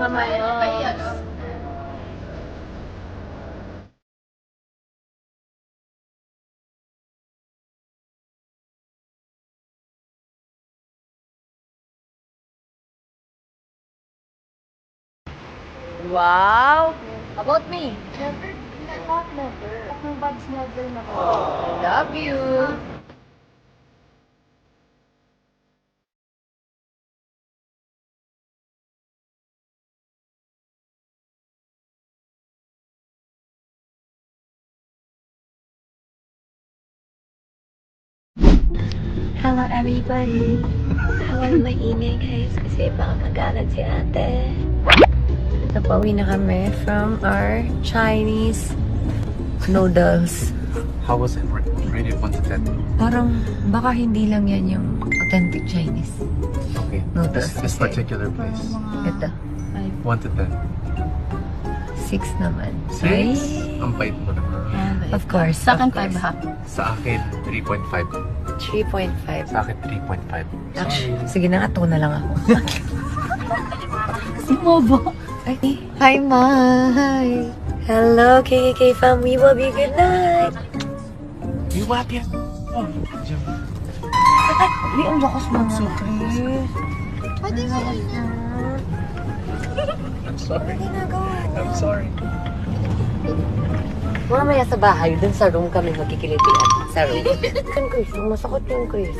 mga mayos. Wow! About me? Never. Not never. Akong vibes never na ko. Love you! Hello everybody. Hello, maingay guys kasi baka magalit si ate. Napawi na kami from our Chinese noodles. How was it? Rate it 1 to 10. Parang baka hindi lang yan yung authentic Chinese Okay. noodles. This particular place. Ito, 1 to 10. 6 naman. 6? Ang bait mo naman. Of course. Sa akin, of course. 5 ha. Sa akin, 3.5. 3.5. Sa akin, 3.5. Actually, sige na nga, 2 na lang ako. Si Mobo. Ay, hi, Mai! Hello, KKK fam. We will be good night. You what yan? Oh, Jim. Ay, ang lakas mo. So Chris. Pwede mo na. I'm sorry. Ginagawa mo. I'm sorry. Mamaya sa bahay, dun sa room kami magkikilitian. Sa room. Yung Chris, masakot yung Chris.